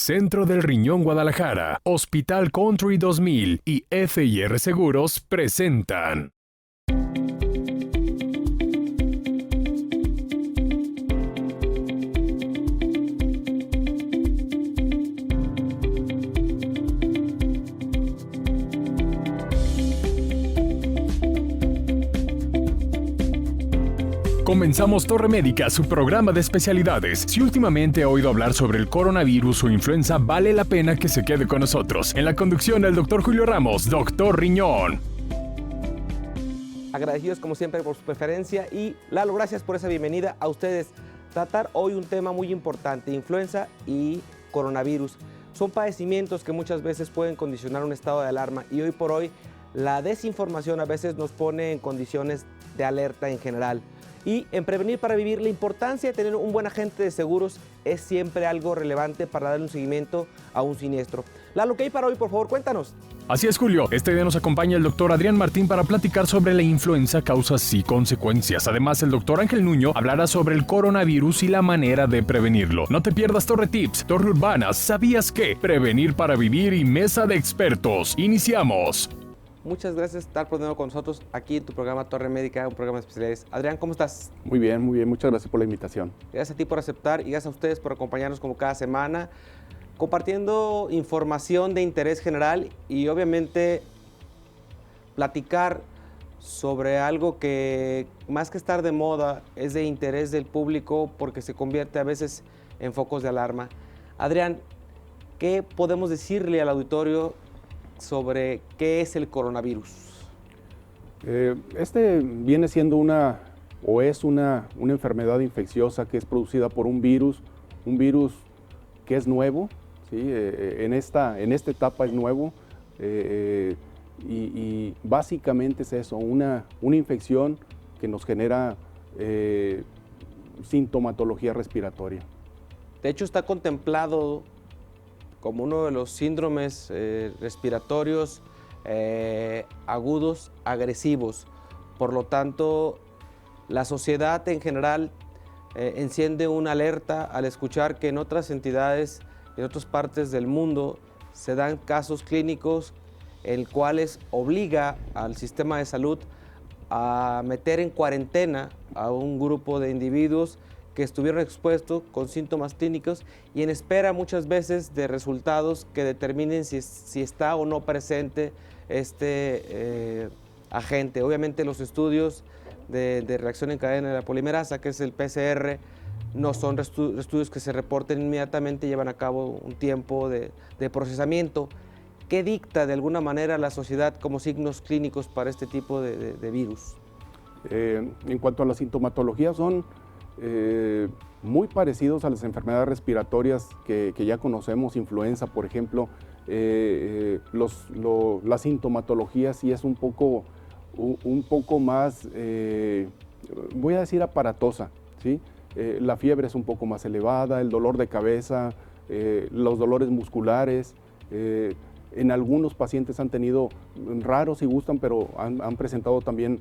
Centro del Riñón Guadalajara, Hospital Country 2000 y FR Seguros presentan. Comenzamos Torre Médica, su programa de especialidades. Si últimamente ha oído hablar sobre el coronavirus o influenza, vale la pena que se quede con nosotros. En la conducción, el doctor Julio Ramos, doctor Riñón. Agradecidos como siempre por su preferencia y Lalo, gracias por esa bienvenida a ustedes. Tratar hoy un tema muy importante, influenza y coronavirus. Son padecimientos que muchas veces pueden condicionar un estado de alarma y hoy por hoy la desinformación a veces nos pone en condiciones de alerta en general. Y en Prevenir para Vivir, la importancia de tener un buen agente de seguros es siempre algo relevante para darle un seguimiento a un siniestro. Lalo, ¿qué hay para hoy? Por favor, cuéntanos. Así es, Julio. Este día nos acompaña el doctor Adrián Martín para platicar sobre la influenza, causas y consecuencias. Además, el doctor Ángel Nuño hablará sobre el coronavirus y la manera de prevenirlo. No te pierdas Torre Tips, Torre Urbana, ¿sabías qué? Prevenir para Vivir y Mesa de Expertos. Iniciamos. Muchas gracias por estar por nuevo con nosotros aquí en tu programa Torre Médica, un programa de especialidades. Adrián, ¿cómo estás? Muy bien, muchas gracias por la invitación. Gracias a ti por aceptar y gracias a ustedes por acompañarnos como cada semana, compartiendo información de interés general y obviamente platicar sobre algo que más que estar de moda es de interés del público porque se convierte a veces en focos de alarma. Adrián, ¿qué podemos decirle al auditorio sobre qué es el coronavirus? Este viene siendo una enfermedad infecciosa que es producida por un virus que es nuevo, ¿sí? En esta etapa es nuevo y básicamente es eso, una infección que nos genera sintomatología respiratoria. De hecho, está contemplado como uno de los síndromes respiratorios agudos agresivos. Por lo tanto, la sociedad en general enciende una alerta al escuchar que en otras entidades, en otras partes del mundo, se dan casos clínicos en los cuales obliga al sistema de salud a meter en cuarentena a un grupo de individuos que estuvieron expuestos con síntomas clínicos y en espera muchas veces de resultados que determinen si está o no presente este agente. Obviamente los estudios de reacción en cadena de la polimerasa, que es el PCR, no son estudios que se reporten inmediatamente, llevan a cabo un tiempo de procesamiento. ¿Qué dicta de alguna manera la sociedad como signos clínicos para este tipo de virus? En cuanto a la sintomatología, son muy parecidos a las enfermedades respiratorias que ya conocemos, influenza, por ejemplo. La sintomatología sí es un poco más, voy a decir aparatosa, ¿sí? La fiebre es un poco más elevada, el dolor de cabeza, los dolores musculares. En algunos pacientes han tenido, raros si gustan, pero han presentado también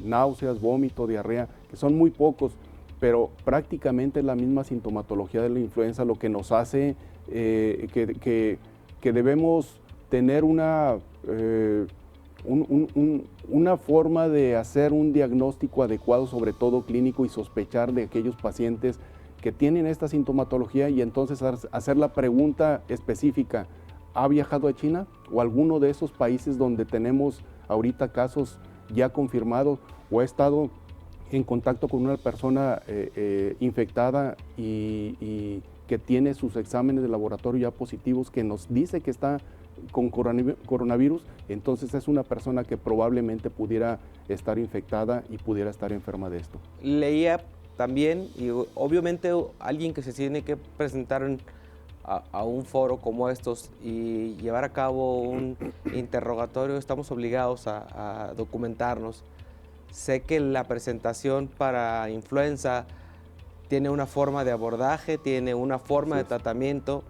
náuseas, vómito, diarrea, que son muy pocos, pero prácticamente es la misma sintomatología de la influenza lo que nos hace que debemos tener una forma de hacer un diagnóstico adecuado, sobre todo clínico, y sospechar de aquellos pacientes que tienen esta sintomatología y entonces hacer la pregunta específica: ¿ha viajado a China o alguno de esos países donde tenemos ahorita casos ya confirmados, o ha estado en contacto con una persona infectada y que tiene sus exámenes de laboratorio ya positivos, que nos dice que está con coronavirus? Entonces es una persona que probablemente pudiera estar infectada y pudiera estar enferma de esto. Leía también, y obviamente alguien que se tiene que presentar a un foro como estos y llevar a cabo un interrogatorio, estamos obligados a documentarnos. Sé que la presentación para influenza tiene una forma de abordaje, tiene una forma de tratamiento,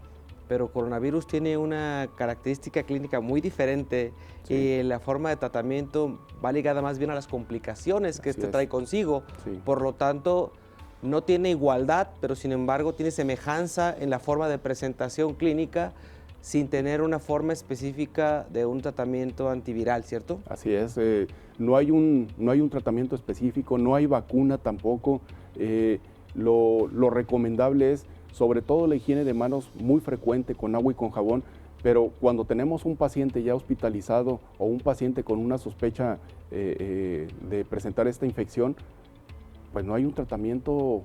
pero coronavirus tiene una característica clínica muy diferente y la forma de tratamiento va ligada más bien a las complicaciones que trae consigo. Por lo tanto, no tiene igualdad, pero sin embargo tiene semejanza en la forma de presentación clínica sin tener una forma específica de un tratamiento antiviral, ¿cierto? Así es, no hay un tratamiento específico, no hay vacuna tampoco. Lo recomendable es sobre todo la higiene de manos muy frecuente con agua y con jabón, pero cuando tenemos un paciente ya hospitalizado o un paciente con una sospecha de presentar esta infección, pues no hay un tratamiento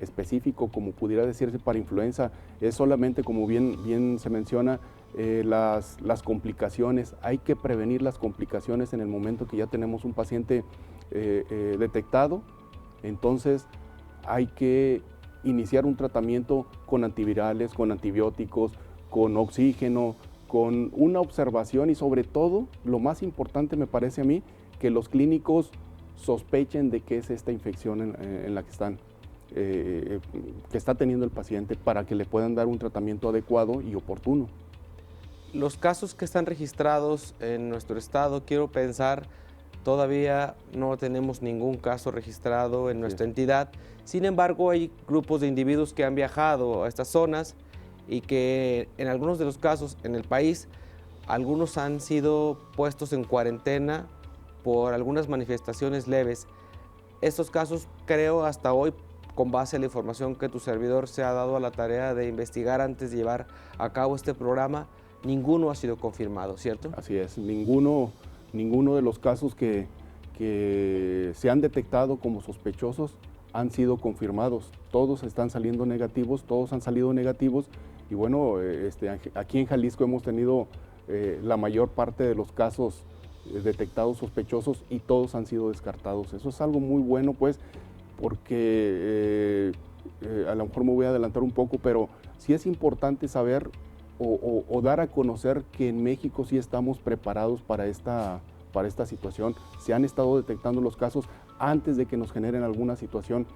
específico como pudiera decirse para influenza. Es solamente, como bien se menciona, las complicaciones. Hay que prevenir las complicaciones en el momento que ya tenemos un paciente detectado. Entonces hay que iniciar un tratamiento con antivirales, con antibióticos, con oxígeno, con una observación y sobre todo, lo más importante me parece a mí, que los clínicos sospechen de qué es esta infección en la que está teniendo el paciente para que le puedan dar un tratamiento adecuado y oportuno. Los casos que están registrados en nuestro estado, quiero pensar, todavía no tenemos ningún caso registrado en nuestra entidad. Sin embargo, hay grupos de individuos que han viajado a estas zonas y que en algunos de los casos en el país, algunos han sido puestos en cuarentena por algunas manifestaciones leves. Estos casos, creo, hasta hoy, con base a la información que tu servidor se ha dado a la tarea de investigar antes de llevar a cabo este programa, ninguno ha sido confirmado, ¿cierto? Así es, ninguno de los casos que se han detectado como sospechosos han sido confirmados. Todos están saliendo negativos, todos han salido negativos y bueno, aquí en Jalisco hemos tenido la mayor parte de los casos detectados sospechosos y todos han sido descartados. Eso es algo muy bueno, pues, porque a lo mejor me voy a adelantar un poco, pero sí es importante saber o dar a conocer que en México sí estamos preparados para esta situación. Se han estado detectando los casos antes de que nos generen alguna situación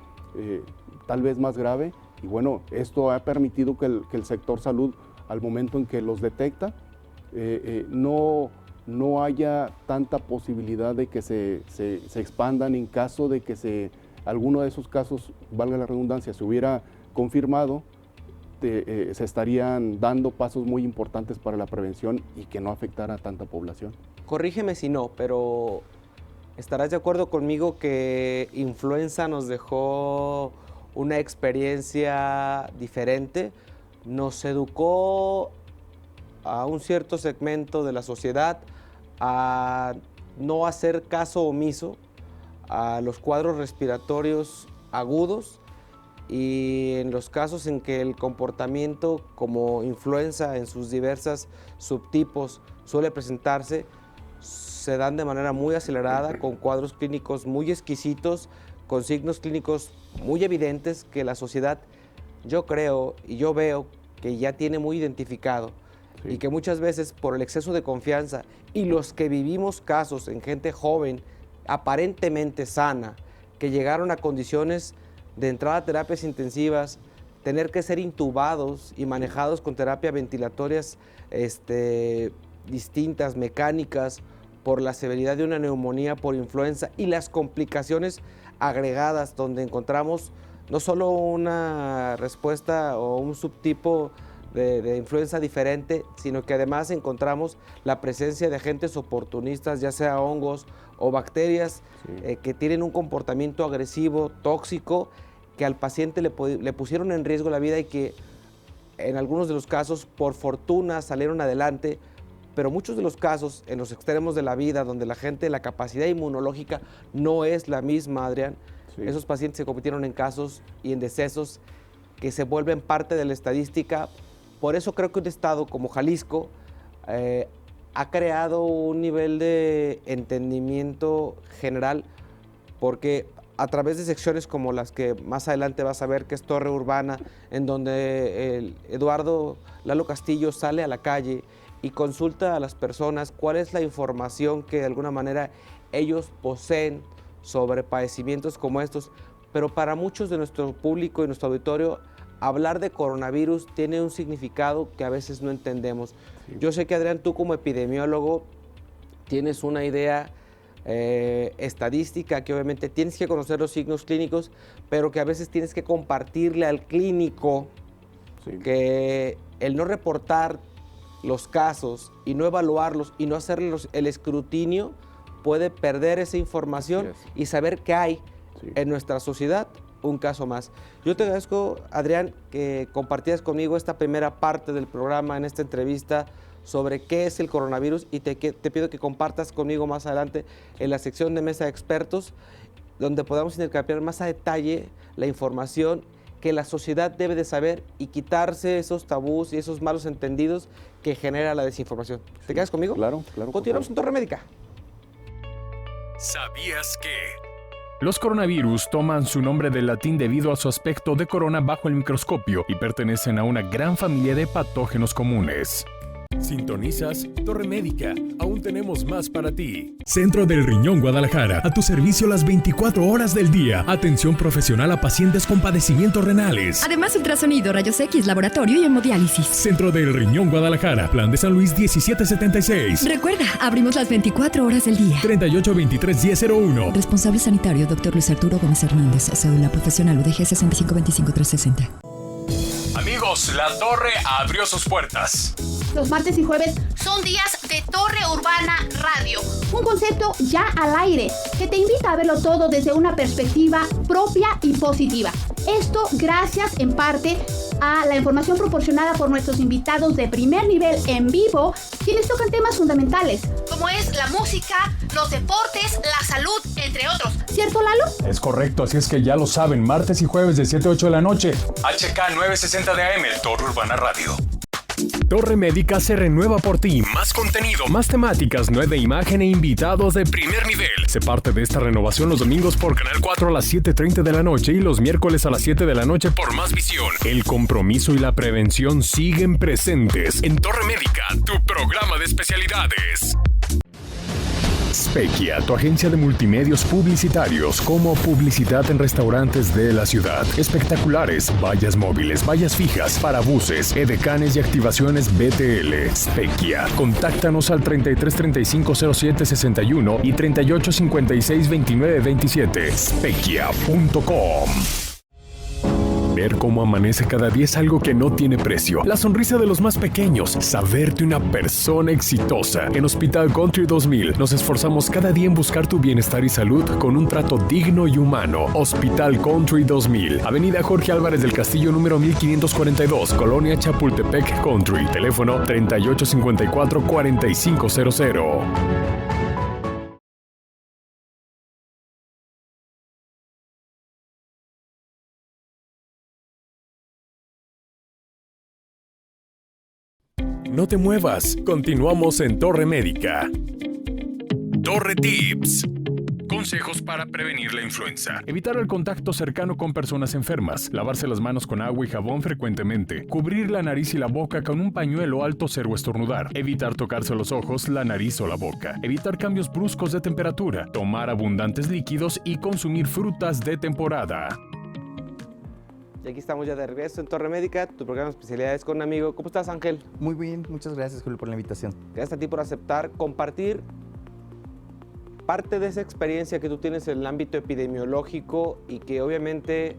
tal vez más grave y bueno, esto ha permitido que el sector salud, al momento en que los detecta, no haya tanta posibilidad de que se expandan en caso de que alguno de esos casos, valga la redundancia, se hubiera confirmado. Se estarían dando pasos muy importantes para la prevención y que no afectara a tanta población. Corrígeme si no, pero estarás de acuerdo conmigo que influenza nos dejó una experiencia diferente, nos educó a un cierto segmento de la sociedad a no hacer caso omiso a los cuadros respiratorios agudos y en los casos en que el comportamiento como influenza en sus diversas subtipos suele presentarse, se dan de manera muy acelerada, con cuadros clínicos muy exquisitos, con signos clínicos muy evidentes que la sociedad, yo creo y yo veo que ya tiene muy identificado. Sí. Y que muchas veces por el exceso de confianza y los que vivimos casos en gente joven, aparentemente sana, que llegaron a condiciones de entrada a terapias intensivas, tener que ser intubados y manejados con terapia ventilatorias distintas, mecánicas, por la severidad de una neumonía por influenza y las complicaciones agregadas, donde encontramos no solo una respuesta o un subtipo de influenza diferente, sino que además encontramos la presencia de agentes oportunistas, ya sea hongos o bacterias, sí, que tienen un comportamiento agresivo, tóxico, que al paciente le pusieron en riesgo la vida y que en algunos de los casos, por fortuna, salieron adelante, pero muchos de los casos en los extremos de la vida, donde la gente, la capacidad inmunológica no es la misma, Adrián, sí, esos pacientes se convirtieron en casos y en decesos que se vuelven parte de la estadística. Por eso creo que un estado como Jalisco ha creado un nivel de entendimiento general, porque a través de secciones como las que más adelante vas a ver, que es Torre Urbana, en donde el Eduardo Lalo Castillo sale a la calle y consulta a las personas cuál es la información que de alguna manera ellos poseen sobre padecimientos como estos. Pero para muchos de nuestro público y nuestro auditorio, hablar de coronavirus tiene un significado que a veces no entendemos. Sí. Yo sé que, Adrián, tú como epidemiólogo tienes una idea estadística, que obviamente tienes que conocer los signos clínicos, pero que a veces tienes que compartirle al clínico que el no reportar los casos y no evaluarlos y no hacerles el escrutinio puede perder esa información y saber que hay en nuestra sociedad un caso más. Yo te agradezco, Adrián, que compartieras conmigo esta primera parte del programa en esta entrevista sobre qué es el coronavirus, y te pido que compartas conmigo más adelante en la sección de Mesa de Expertos, donde podamos intercambiar más a detalle la información que la sociedad debe de saber y quitarse esos tabús y esos malos entendidos que genera la desinformación. ¿Te quedas conmigo? Claro. Continuamos en Torre Médica. ¿Sabías que? Los coronavirus toman su nombre del latín debido a su aspecto de corona bajo el microscopio y pertenecen a una gran familia de patógenos comunes. Sintonizas Torre Médica. Aún tenemos más para ti. Centro del Riñón Guadalajara. A tu servicio las 24 horas del día. Atención profesional a pacientes con padecimientos renales. Además, ultrasonido, rayos X, laboratorio y hemodiálisis. Centro del Riñón Guadalajara. Plan de San Luis 1776. Recuerda, abrimos las 24 horas del día. 3823-1001. Responsable sanitario, Dr. Luis Arturo Gómez Hernández. Cédula profesional UDG 6525360. Amigos, la Torre abrió sus puertas. Los martes y jueves son días de Torre Urbana Radio. Un concepto ya al aire que te invita a verlo todo desde una perspectiva propia y positiva. Esto gracias en parte a la información proporcionada por nuestros invitados de primer nivel en vivo, quienes tocan temas fundamentales, como es la música, los deportes, la salud, entre otros. ¿Cierto, Lalo? Es correcto, así es que ya lo saben, martes y jueves de 7 a 8 de la noche. HK 960 de AM, el Torre Urbana Radio. Torre Médica se renueva por ti. Más contenido, más temáticas, nueva imagen e invitados de primer nivel. Se parte de esta renovación los domingos por Canal 4 a las 7:30 de la noche y los miércoles a las 7 de la noche por Más Visión. El compromiso y la prevención siguen presentes en Torre Médica, tu programa de especialidades. Specchia, tu agencia de multimedios publicitarios, como publicidad en restaurantes de la ciudad, espectaculares, vallas móviles, vallas fijas, parabuses, edecanes y activaciones BTL. Specchia. Contáctanos al 33350761 y 38562927. Specchia.com. Ver cómo amanece cada día es algo que no tiene precio. La sonrisa de los más pequeños, saberte una persona exitosa. En Hospital Country 2000 nos esforzamos cada día en buscar tu bienestar y salud con un trato digno y humano. Hospital Country 2000, Avenida Jorge Álvarez del Castillo número 1542, Colonia Chapultepec Country. Teléfono 3854-4500. No te muevas, continuamos en Torre Médica. Torre Tips. Consejos para prevenir la influenza. Evitar el contacto cercano con personas enfermas. Lavarse las manos con agua y jabón frecuentemente. Cubrir la nariz y la boca con un pañuelo al toser o estornudar. Evitar tocarse los ojos, la nariz o la boca. Evitar cambios bruscos de temperatura. Tomar abundantes líquidos y consumir frutas de temporada. Y aquí estamos ya de regreso en Torre Médica, tu programa de especialidades con un amigo. ¿Cómo estás, Ángel? Muy bien, muchas gracias, Julio, por la invitación. Gracias a ti por aceptar, compartir parte de esa experiencia que tú tienes en el ámbito epidemiológico y que obviamente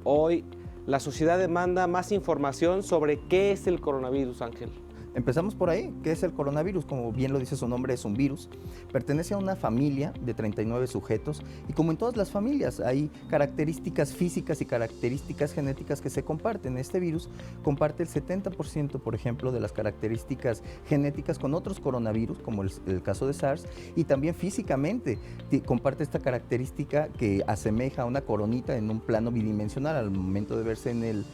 hoy la sociedad demanda más información sobre qué es el coronavirus, Ángel. Empezamos por ahí. ¿Qué es el coronavirus? Como bien lo dice su nombre, es un virus. Pertenece a una familia de 39 sujetos y como en todas las familias hay características físicas y características genéticas que se comparten. Este virus comparte el 70%, por ejemplo, de las características genéticas con otros coronavirus, como el caso de SARS, y también físicamente comparte esta característica que asemeja a una coronita en un plano bidimensional al momento de verse en el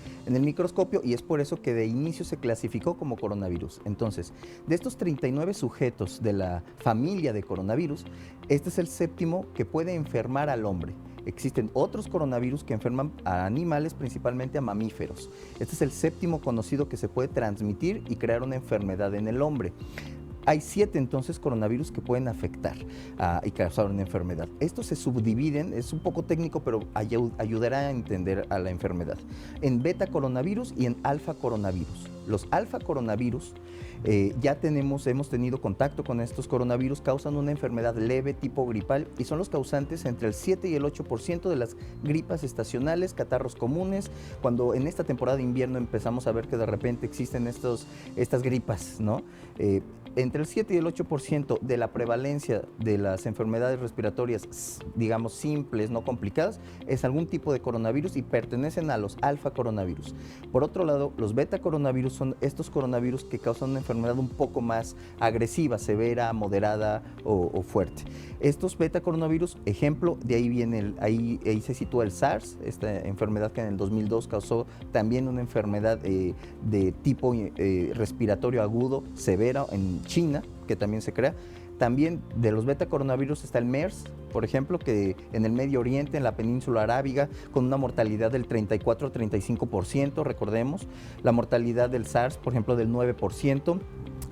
microscopio, y es por eso que de inicio se clasificó como coronavirus. Entonces, de estos 39 sujetos de la familia de coronavirus, este es el séptimo que puede enfermar al hombre. Existen otros coronavirus que enferman a animales, principalmente a mamíferos. Este es el séptimo conocido que se puede transmitir y crear una enfermedad en el hombre. Hay 7 entonces coronavirus que pueden afectar y causar una enfermedad. Estos se subdividen, es un poco técnico, pero ayudará a entender a la enfermedad, en beta coronavirus y en alfa coronavirus. Los alfa coronavirus, hemos tenido contacto con estos coronavirus, causan una enfermedad leve tipo gripal y son los causantes entre el 7 y el 8% de las gripas estacionales, catarros comunes. Cuando en esta temporada de invierno empezamos a ver que de repente existen estas gripas, ¿no? Entre el 7 y el 8% de la prevalencia de las enfermedades respiratorias, digamos, simples, no complicadas, es algún tipo de coronavirus y pertenecen a los alfa coronavirus. Por otro lado, los beta coronavirus son estos coronavirus que causan una enfermedad un poco más agresiva, severa, moderada o fuerte. Estos beta coronavirus, ejemplo, de ahí viene ahí se sitúa el SARS, esta enfermedad que en el 2002 causó también una enfermedad de tipo respiratorio agudo, severa, en China, que también se crea. También de los beta coronavirus está el MERS, por ejemplo, que en el Medio Oriente, en la península arábiga, con una mortalidad del 34-35%, recordemos. La mortalidad del SARS, por ejemplo, del 9%.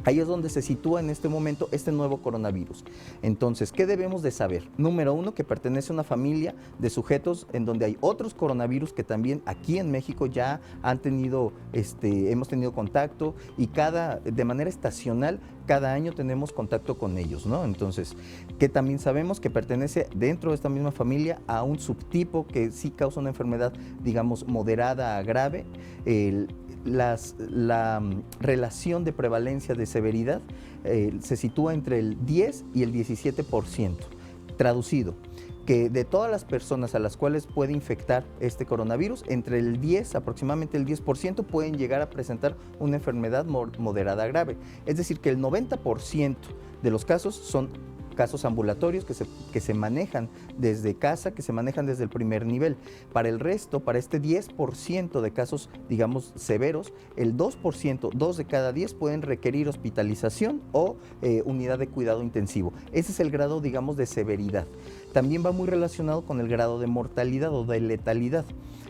Ahí es donde se sitúa en este momento este nuevo coronavirus. Entonces, ¿qué debemos de saber? Número 1, que pertenece a una familia de sujetos en donde hay otros coronavirus que también aquí en México ya hemos tenido contacto y de manera estacional, cada año tenemos contacto con ellos, ¿no? Entonces, que también sabemos que pertenece dentro de esta misma familia a un subtipo que sí causa una enfermedad, digamos, moderada a grave. La relación de prevalencia de severidad se sitúa entre el 10 y el 17%. Traducido, que de todas las personas a las cuales puede infectar este coronavirus, entre el 10, aproximadamente el 10%, pueden llegar a presentar una enfermedad moderada a grave. Es decir, que el 90% de los casos son casos ambulatorios que se manejan desde casa, que se manejan desde el primer nivel. Para el resto, para este 10% de casos, digamos, severos, el 2%, 2 de cada 10 pueden requerir hospitalización o unidad de cuidado intensivo. Ese es el grado, digamos, de severidad. También va muy relacionado con el grado de mortalidad o de letalidad.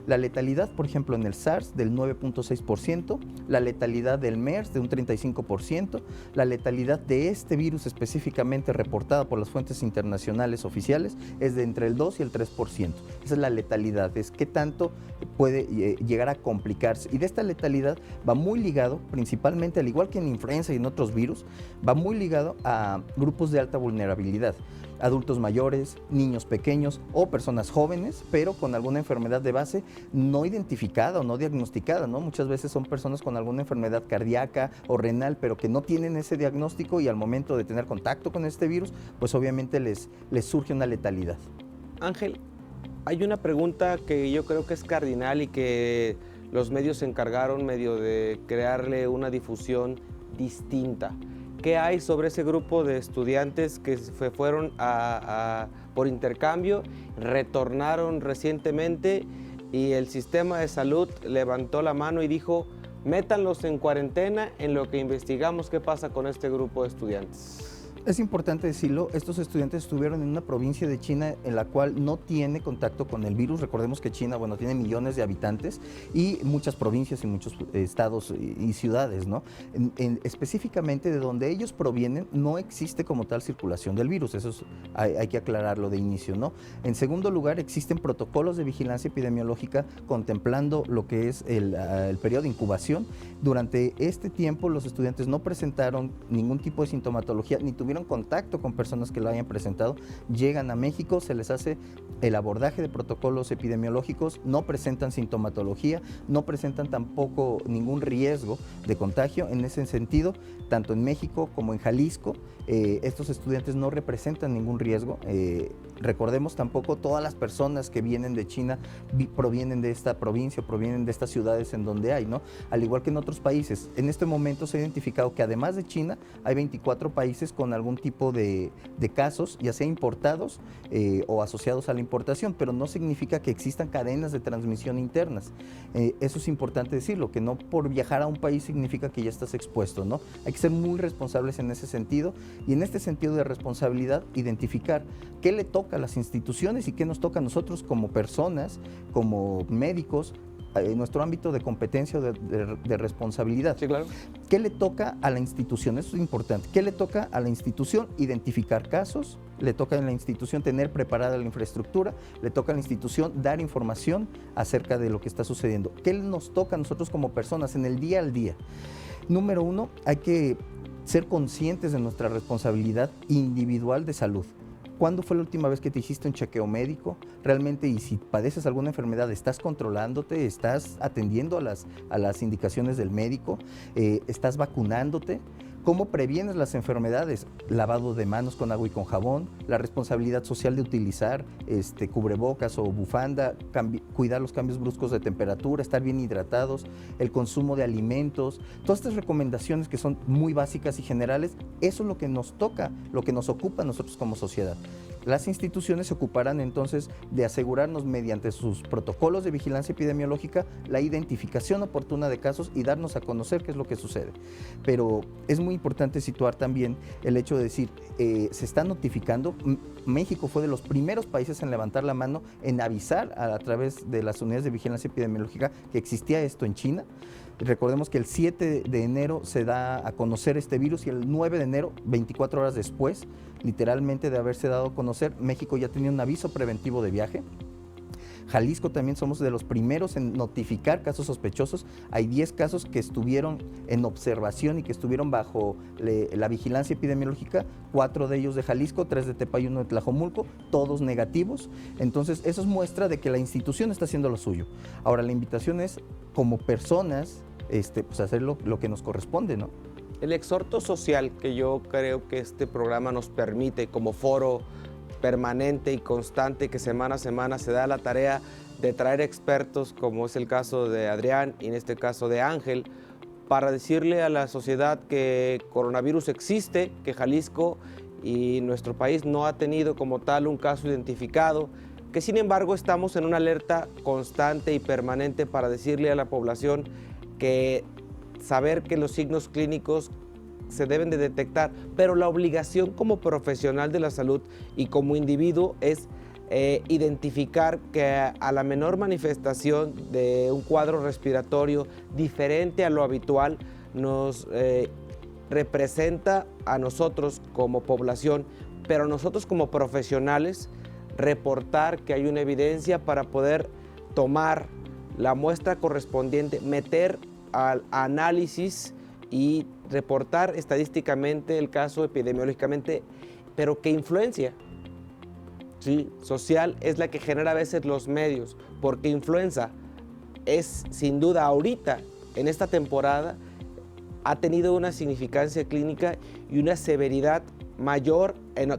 La letalidad, por ejemplo, en el SARS del 9.6%, la letalidad del MERS de un 35%, la letalidad de este virus específicamente reportada por las fuentes internacionales oficiales es de entre el 2 y el 3%. Esa es la letalidad, es qué tanto puede llegar a complicarse. Y de esta letalidad va muy ligado, principalmente, al igual que en influenza y en otros virus, va muy ligado a grupos de alta vulnerabilidad. Adultos mayores, niños pequeños o personas jóvenes, pero con alguna enfermedad de base no identificada o no diagnosticada, ¿no? Muchas veces son personas con alguna enfermedad cardíaca o renal, pero que no tienen ese diagnóstico y al momento de tener contacto con este virus, pues obviamente les surge una letalidad. Ángel, hay una pregunta que yo creo que es cardinal y que los medios se encargaron medio de crearle una difusión distinta. ¿Qué hay sobre ese grupo de estudiantes que fueron por intercambio, retornaron recientemente y el sistema de salud levantó la mano y dijo, métanlos en cuarentena en lo que investigamos qué pasa con este grupo de estudiantes? Es importante decirlo, estos estudiantes estuvieron en una provincia de China en la cual no tiene contacto con el virus. Recordemos que China, bueno, tiene millones de habitantes y muchas provincias y muchos estados y ciudades, ¿no? Específicamente de donde ellos provienen no existe como tal circulación del virus, eso hay que aclararlo de inicio, ¿no? En segundo lugar, existen protocolos de vigilancia epidemiológica contemplando lo que es el periodo de incubación. Durante este tiempo los estudiantes no presentaron ningún tipo de sintomatología ni tuvieron contacto con personas que lo hayan presentado, llegan a México, se les hace el abordaje de protocolos epidemiológicos, no presentan sintomatología, no presentan tampoco ningún riesgo de contagio. En ese sentido, tanto en México como en Jalisco, estos estudiantes no representan ningún riesgo. Recordemos tampoco todas las personas que vienen de China provienen de esta provincia, provienen de estas ciudades en donde hay, ¿no? Al igual que en otros países. En este momento se ha identificado que además de China hay 24 países con algún tipo de casos, ya sea importados o asociados a la importación, pero no significa que existan cadenas de transmisión internas. Eso es importante decirlo, que no por viajar a un país significa que ya estás expuesto, ¿no? Hay que ser muy responsables en ese sentido y en este sentido de responsabilidad identificar qué le toca a las instituciones y qué nos toca a nosotros como personas, como médicos, nuestro ámbito de competencia o de responsabilidad. Sí, claro. ¿Qué le toca a la institución? Eso es importante. ¿Qué le toca a la institución? Identificar casos, le toca a la institución tener preparada la infraestructura, le toca a la institución dar información acerca de lo que está sucediendo. ¿Qué nos toca a nosotros como personas en el día al día? Número uno, hay que ser conscientes de nuestra responsabilidad individual de salud. ¿Cuándo fue la última vez que te hiciste un chequeo médico? Realmente, y si padeces alguna enfermedad, ¿estás controlándote? ¿Estás atendiendo a las indicaciones del médico? ¿Estás vacunándote? ¿Cómo previenes las enfermedades? Lavado de manos con agua y con jabón, la responsabilidad social de utilizar cubrebocas o bufanda, cuidar los cambios bruscos de temperatura, estar bien hidratados, el consumo de alimentos, todas estas recomendaciones que son muy básicas y generales, eso es lo que nos toca, lo que nos ocupa a nosotros como sociedad. Las instituciones se ocuparán entonces de asegurarnos mediante sus protocolos de vigilancia epidemiológica la identificación oportuna de casos y darnos a conocer qué es lo que sucede. Pero es muy importante situar también el hecho de decir, se está notificando, México fue de los primeros países en levantar la mano, en avisar a través de las unidades de vigilancia epidemiológica que existía esto en China. Recordemos que el 7 de enero se da a conocer este virus y el 9 de enero, 24 horas después, literalmente de haberse dado a conocer, México ya tenía un aviso preventivo de viaje. Jalisco también somos de los primeros en notificar casos sospechosos. Hay 10 casos que estuvieron en observación y que estuvieron bajo la vigilancia epidemiológica, 4 de ellos de Jalisco, 3 de Tepa y 1 de Tlajomulco, todos negativos. Entonces, eso es muestra de que la institución está haciendo lo suyo. Ahora, la invitación es, como personas, pues hacer lo que nos corresponde, ¿no? El exhorto social que yo creo que este programa nos permite como foro permanente y constante, que semana a semana se da la tarea de traer expertos, como es el caso de Adrián y en este caso de Ángel, para decirle a la sociedad que coronavirus existe, que Jalisco y nuestro país no ha tenido como tal un caso identificado, que sin embargo estamos en una alerta constante y permanente para decirle a la población que saber que los signos clínicos se deben de detectar, pero la obligación como profesional de la salud y como individuo es identificar que a la menor manifestación de un cuadro respiratorio diferente a lo habitual nos representa a nosotros como población, pero nosotros como profesionales reportar que hay una evidencia para poder tomar la muestra correspondiente, meter al análisis y reportar estadísticamente el caso epidemiológicamente, pero que influencia social es la que genera a veces los medios, porque influenza es sin duda ahorita, en esta temporada, ha tenido una significancia clínica y una severidad mayor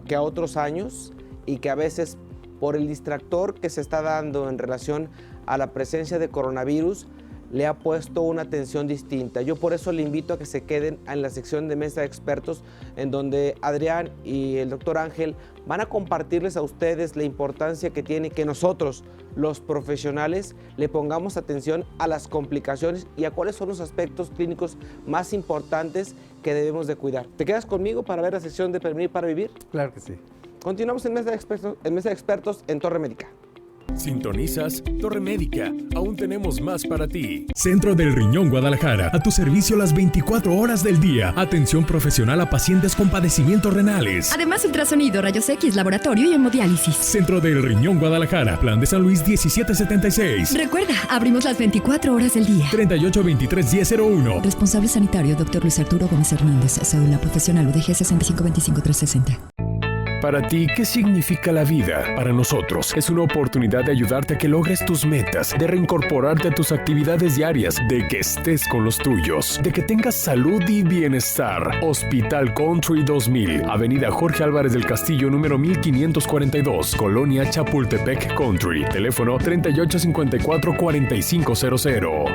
que a otros años, y que a veces por el distractor que se está dando en relación a la presencia de coronavirus, le ha puesto una atención distinta. Yo por eso le invito a que se queden en la sección de mesa de expertos, en donde Adrián y el doctor Ángel van a compartirles a ustedes la importancia que tiene que nosotros, los profesionales, le pongamos atención a las complicaciones y a cuáles son los aspectos clínicos más importantes que debemos de cuidar. ¿Te quedas conmigo para ver la sección de Prevenir para Vivir? Claro que sí. Continuamos en Mesa de Expertos en Torre Médica. Sintonizas Torre Médica. Aún tenemos más para ti. Centro del Riñón Guadalajara. A tu servicio las 24 horas del día. Atención profesional a pacientes con padecimientos renales. Además, ultrasonido, rayos X, laboratorio y hemodiálisis. Centro del Riñón Guadalajara. Plan de San Luis 1776. Recuerda, abrimos las 24 horas del día. 3823-1001. Responsable sanitario, Dr. Luis Arturo Gómez Hernández. Cédula profesional UDG 6525360. Para ti, ¿qué significa la vida? Para nosotros, es una oportunidad de ayudarte a que logres tus metas, de reincorporarte a tus actividades diarias, de que estés con los tuyos, de que tengas salud y bienestar. Hospital Country 2000, Avenida Jorge Álvarez del Castillo, número 1542, Colonia Chapultepec Country. Teléfono 3854-4500.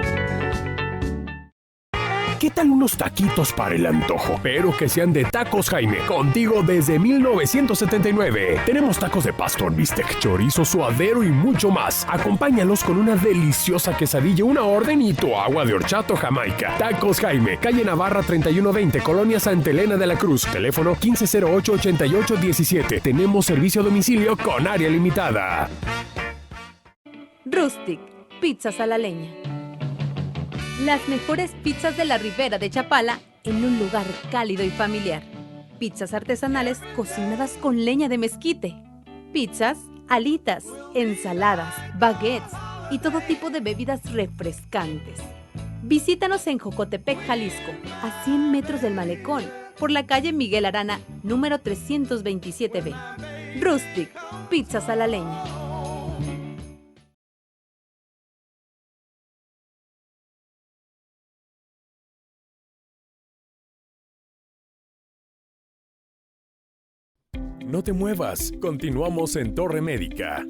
¿Qué tal unos taquitos para el antojo? Pero que sean de Tacos Jaime, contigo desde 1979. Tenemos tacos de pastor, bistec, chorizo, suadero y mucho más. Acompáñalos con una deliciosa quesadilla, una orden y tu agua de horchata Jamaica. Tacos Jaime, calle Navarra 3120, Colonia Santa Elena de la Cruz. Teléfono 1508-8817. Tenemos servicio a domicilio con área limitada. Rustic, pizzas a la leña. Las mejores pizzas de la Ribera de Chapala en un lugar cálido y familiar. Pizzas artesanales cocinadas con leña de mezquite. Pizzas, alitas, ensaladas, baguettes y todo tipo de bebidas refrescantes. Visítanos en Jocotepec, Jalisco, a 100 metros del Malecón, por la calle Miguel Arana, número 327B. Rustic, pizzas a la leña. No te muevas, continuamos en Torre Médica.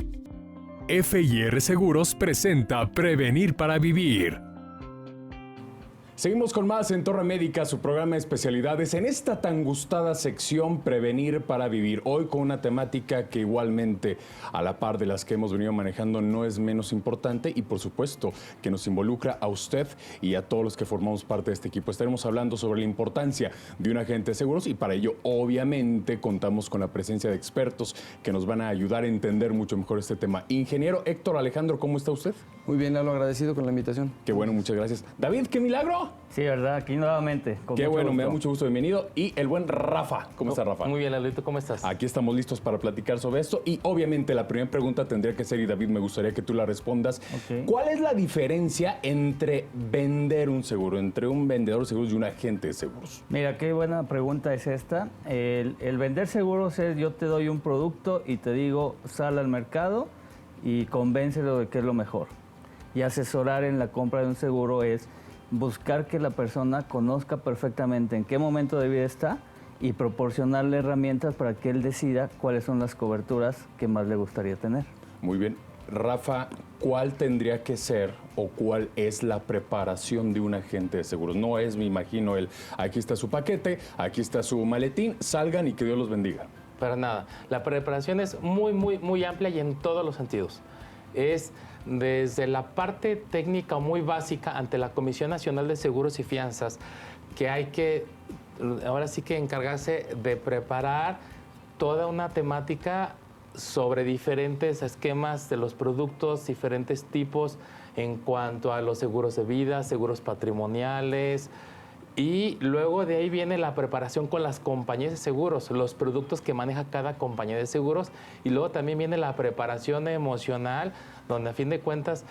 FIR Seguros presenta Prevenir para Vivir. Seguimos con más en Torre Médica, su programa de especialidades, en esta tan gustada sección Prevenir para Vivir. Hoy con una temática que igualmente, a la par de las que hemos venido manejando, no es menos importante y por supuesto que nos involucra a usted y a todos los que formamos parte de este equipo. Estaremos hablando sobre la importancia de un agente de seguros y para ello obviamente contamos con la presencia de expertos que nos van a ayudar a entender mucho mejor este tema. Ingeniero Héctor Alejandro, ¿cómo está usted? Muy bien, Lalo, agradecido con la invitación. Qué bueno, muchas gracias. David, qué milagro. Sí, verdad, aquí nuevamente. Qué bueno, me da mucho gusto, bienvenido. Y el buen Rafa, ¿cómo está Rafa? Muy bien, Lalito, ¿cómo estás? Aquí estamos listos para platicar sobre esto y obviamente la primera pregunta tendría que ser, y David, me gustaría que tú la respondas. Okay. ¿Cuál es la diferencia entre vender un seguro, entre un vendedor de seguros y un agente de seguros? Mira, qué buena pregunta es esta. El vender seguros es yo te doy un producto y te digo, sal al mercado y convéncelo de que es lo mejor. Y asesorar en la compra de un seguro es buscar que la persona conozca perfectamente en qué momento de vida está y proporcionarle herramientas para que él decida cuáles son las coberturas que más le gustaría tener. Muy bien. Rafa, ¿cuál tendría que ser o cuál es la preparación de un agente de seguros? No es, me imagino, aquí está su paquete, aquí está su maletín, salgan y que Dios los bendiga. Para nada. La preparación es muy amplia y en todos los sentidos. Es desde la parte técnica muy básica ante la Comisión Nacional de Seguros y Fianzas, que hay que, ahora sí que encargarse de preparar toda una temática sobre diferentes esquemas de los productos, diferentes tipos en cuanto a los seguros de vida, seguros patrimoniales. Y luego de ahí viene la preparación con las compañías de seguros, los productos que maneja cada compañía de seguros. Y luego también viene la preparación emocional, donde a fin de cuentas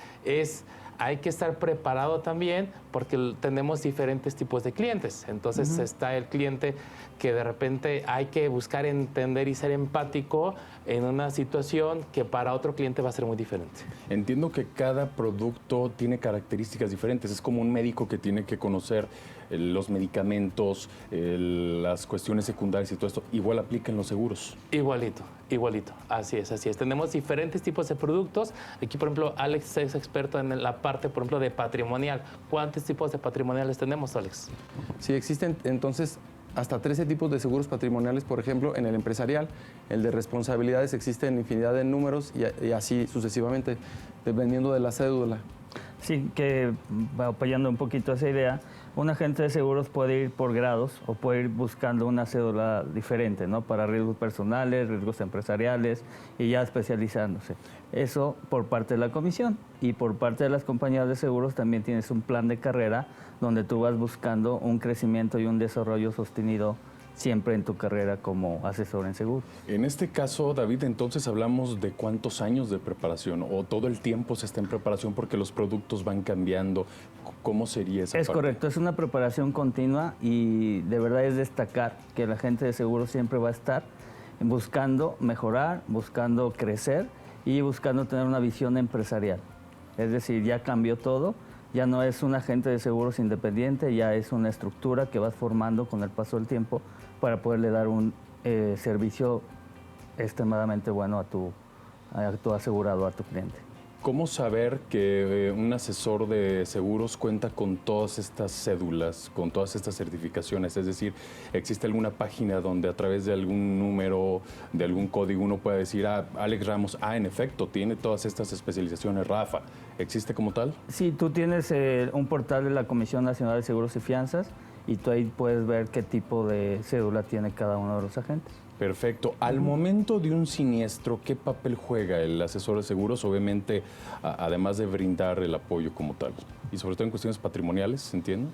hay que estar preparado también porque tenemos diferentes tipos de clientes. Entonces está el cliente que de repente hay que buscar entender y ser empático en una situación que para otro cliente va a ser muy diferente. Entiendo que cada producto tiene características diferentes. Es como un médico que tiene que conocer los medicamentos, las cuestiones secundarias y todo esto. Igual aplica en los seguros. Igualito. Así es. Tenemos diferentes tipos de productos. Aquí, por ejemplo, Alex es experto en la parte, por ejemplo, de patrimonial. ¿Cuántos tipos de patrimoniales tenemos, Alex? Sí, existen entonces hasta 13 tipos de seguros patrimoniales, por ejemplo, en el empresarial. El de responsabilidades existen infinidad de números y así sucesivamente, dependiendo de la cédula. Sí, que apoyando un poquito esa idea, un agente de seguros puede ir por grados o puede ir buscando una cédula diferente, ¿no? Para riesgos personales, riesgos empresariales y ya especializándose. Eso por parte de la comisión y por parte de las compañías de seguros también tienes un plan de carrera donde tú vas buscando un crecimiento y un desarrollo sostenido siempre en tu carrera como asesor en seguros. En este caso, David, entonces hablamos de cuántos años de preparación o todo el tiempo se está en preparación porque los productos van cambiando. ¿Cómo sería esa parte? Es correcto, es una preparación continua y de verdad es destacar que el agente de seguros siempre va a estar buscando mejorar, buscando crecer y buscando tener una visión empresarial. Es decir, ya cambió todo. Ya no es un agente de seguros independiente, ya es una estructura que vas formando con el paso del tiempo para poderle dar un servicio extremadamente bueno a tu asegurado, a tu cliente. ¿Cómo saber que un asesor de seguros cuenta con todas estas cédulas, con todas estas certificaciones? Es decir, ¿existe alguna página donde a través de algún número, de algún código, uno pueda decir, Alex Ramos, en efecto, tiene todas estas especializaciones, Rafa? ¿Existe como tal? Sí, tú tienes un portal de la Comisión Nacional de Seguros y Fianzas y tú ahí puedes ver qué tipo de cédula tiene cada uno de los agentes. Perfecto. Al momento de un siniestro, ¿qué papel juega el asesor de seguros? Obviamente, además de brindar el apoyo como tal. Y sobre todo en cuestiones patrimoniales, ¿entiende?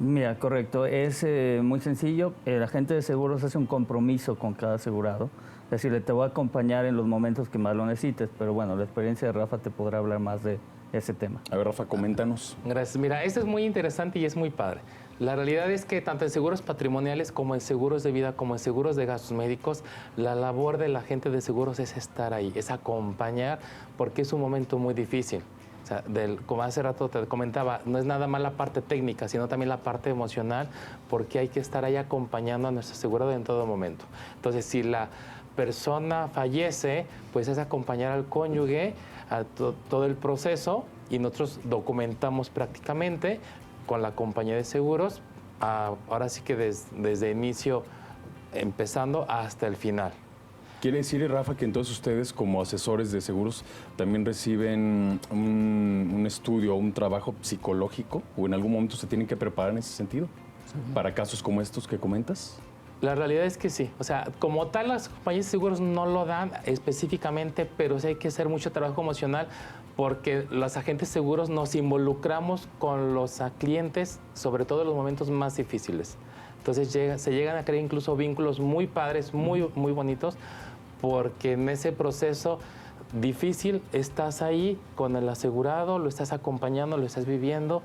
Mira, correcto. Es muy sencillo. El agente de seguros hace un compromiso con cada asegurado. Es decir, te voy a acompañar en los momentos que más lo necesites. Pero bueno, la experiencia de Rafa te podrá hablar más de ese tema. A ver, Rafa, coméntanos. Gracias. Mira, esto es muy interesante y es muy padre. La realidad es que tanto en seguros patrimoniales como en seguros de vida, como en seguros de gastos médicos, la labor del agente de seguros es estar ahí, es acompañar, porque es un momento muy difícil. O sea, como hace rato te comentaba, no es nada más la parte técnica, sino también la parte emocional, porque hay que estar ahí acompañando a nuestro asegurado en todo momento. Entonces, si la persona fallece, pues es acompañar al cónyuge a todo el proceso, y nosotros documentamos prácticamente con la compañía de seguros, ahora sí que desde inicio, empezando hasta el final. ¿Quiere decir, Rafa, que entonces ustedes como asesores de seguros también reciben un estudio o un trabajo psicológico, o en algún momento se tienen que preparar en ese sentido para casos como estos que comentas? La realidad es que sí. O sea, como tal, las compañías de seguros no lo dan específicamente, pero sí hay que hacer mucho trabajo emocional, porque los agentes seguros nos involucramos con los clientes, sobre todo en los momentos más difíciles. Entonces se llegan a crear incluso vínculos muy padres, muy bonitos, porque en ese proceso difícil estás ahí con el asegurado, lo estás acompañando, lo estás viviendo,